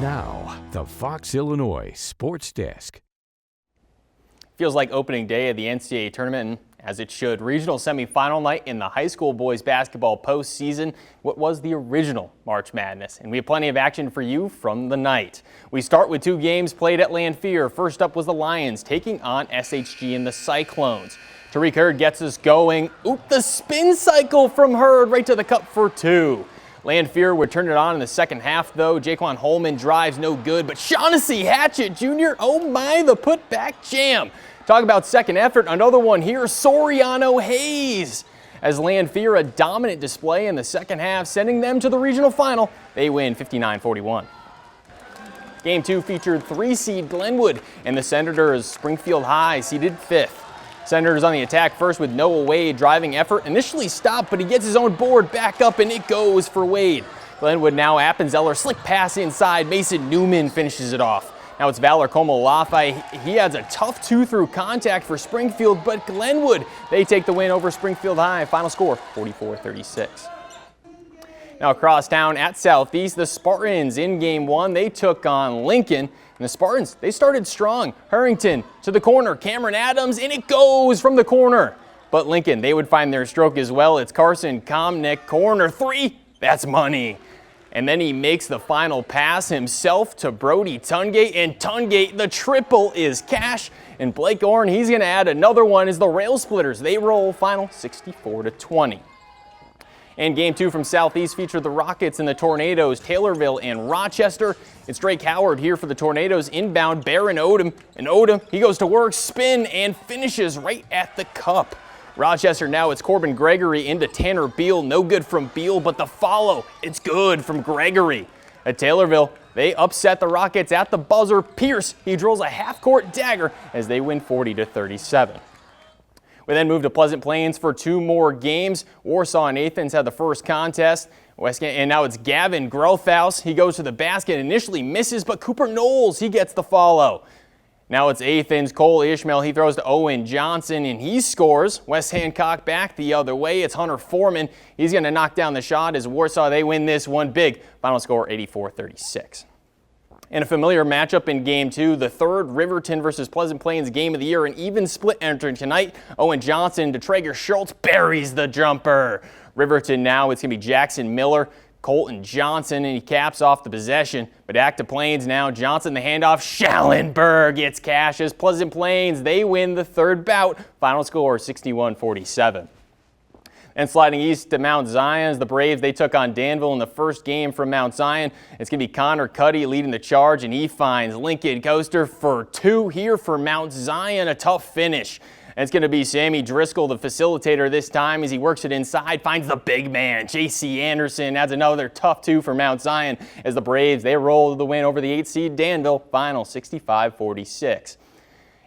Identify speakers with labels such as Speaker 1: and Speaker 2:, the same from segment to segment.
Speaker 1: Now, the Fox Illinois Sports Desk.
Speaker 2: Feels like opening day of the NCAA tournament, and as it should. Regional semifinal night in the high school boys basketball postseason, what was the original March Madness. And we have plenty of action for you from the night. We start with two games played at Lanphier. First up was the Lions taking on SHG and the Cyclones. Tariq Hurd gets us going. Oop, the spin cycle from Hurd right to the cup for two. Lanphier would turn it on in the second half, though. Jaquan Holman drives no good, but Shaughnessy Hatchet Jr., oh my, the putback jam. Talk about second effort, another one here, Soriano Hayes. As Lanphier, a dominant display in the second half, sending them to the regional final. They win 59-41. Game two featured 3-seed Glenwood and the Senators Springfield High, seeded 5th. Senators on the attack first with Noah Wade driving effort. Initially stopped, but he gets his own board back up and it goes for Wade. Glenwood now Appenzeller, slick pass inside. Mason Newman finishes it off. Now it's Valor Komolafai. He adds a tough 2-through contact for Springfield, but Glenwood, they take the win over Springfield High. Final score 44-36. Now across town at Southeast, the Spartans in game one, they took on Lincoln. And the Spartans, they started strong. Harrington to the corner, Cameron Adams, and it goes from the corner. But Lincoln, they would find their stroke as well. It's Carson Komnick, corner three, that's money. And then he makes the final pass himself to Brody Tungate, and Tungate, the triple is cash. And Blake Orn, he's gonna add another one as the Rail Splitters, they roll final 64-20. And game two from Southeast featured the Rockets and the Tornadoes, Taylorville and Rochester. It's Drake Howard here for the Tornadoes, inbound Baron Odom. And Odom, he goes to work, spin, and finishes right at the cup. Rochester now, it's Corbin Gregory into Tanner Beal. No good from Beal, but the follow, it's good from Gregory. At Taylorville, they upset the Rockets at the buzzer. Pierce, he drills a half-court dagger as they win 40-37. We then moved to Pleasant Plains for two more games. Warsaw and Athens had the first contest. And now it's Gavin Grothaus. He goes to the basket, initially misses, but Cooper Knowles, he gets the follow. Now it's Athens. Cole Ishmael, he throws to Owen Johnson, and he scores. West Hancock back the other way. It's Hunter Foreman. He's going to knock down the shot as Warsaw, they win this one big. Final score 84-36. In a familiar matchup in game two, the third Riverton versus Pleasant Plains game of the year, an even split entering tonight. Owen Johnson to Traeger Schultz buries the jumper. Riverton now, it's going to be Jackson Miller, Colton Johnson, and he caps off the possession. But back to Plains now, Johnson the handoff, Schallenberg gets cash as Pleasant Plains, they win the third bout. Final score 61-47. And sliding east to Mount Zion, the Braves, they took on Danville in the first game from Mount Zion. It's going to be Connor Cuddy leading the charge, and he finds Lincoln Coaster for two here for Mount Zion. A tough finish. And it's going to be Sammy Driscoll, the facilitator this time, as he works it inside, finds the big man. J.C. Anderson adds another tough two for Mount Zion as the Braves, they roll to the win over the 8-seed Danville, final 65-46.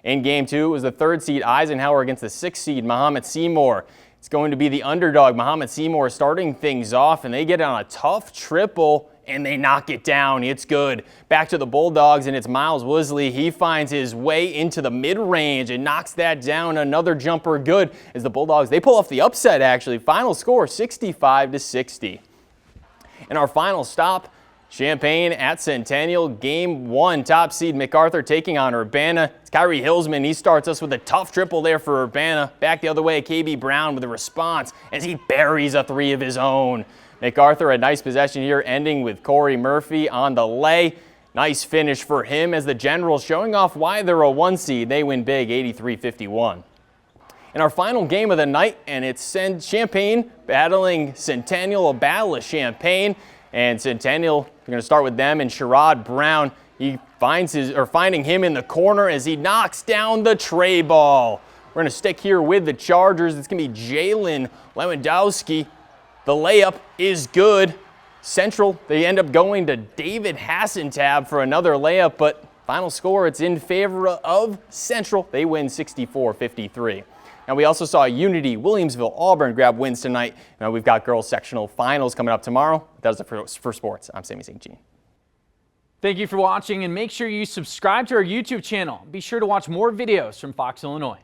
Speaker 2: In game two, it was the 3rd-seed Eisenhower against the 6th-seed Muhammad Seymour. It's going to be the underdog, Muhammad Seymour, starting things off, and they get on a tough triple, and they knock it down. It's good. Back to the Bulldogs, and it's Miles Woosley. He finds his way into the mid-range and knocks that down. Another jumper good as the Bulldogs, they pull off the upset, actually. Final score, 65-60. And our final stop, Champaign at Centennial, game one, top seed MacArthur taking on Urbana. It's Kyrie Hillsman. He starts us with a tough triple there for Urbana. Back the other way, KB Brown with a response as he buries a three of his own. MacArthur, a nice possession here, ending with Corey Murphy on the lay. Nice finish for him as the Generals showing off why they're a 1 seed. They win big, 83-51. In our final game of the night, and it's Champaign battling Centennial, a battle of Champaign. And Centennial, we're going to start with them, and Sherrod Brown, he finding him in the corner as he knocks down the tray ball. We're going to stick here with the Chargers. It's going to be Jalen Lewandowski. The layup is good. Central, they end up going to David Hassentab for another layup, but final score, it's in favor of Central. They win 64-53. Now, we also saw Unity, Williamsville, Auburn grab wins tonight. Now, we've got girls sectional finals coming up tomorrow. That was it for sports. I'm Sammy St. Jean.
Speaker 3: Thank you for watching, and make sure you subscribe to our YouTube channel. Be sure to watch more videos from Fox Illinois.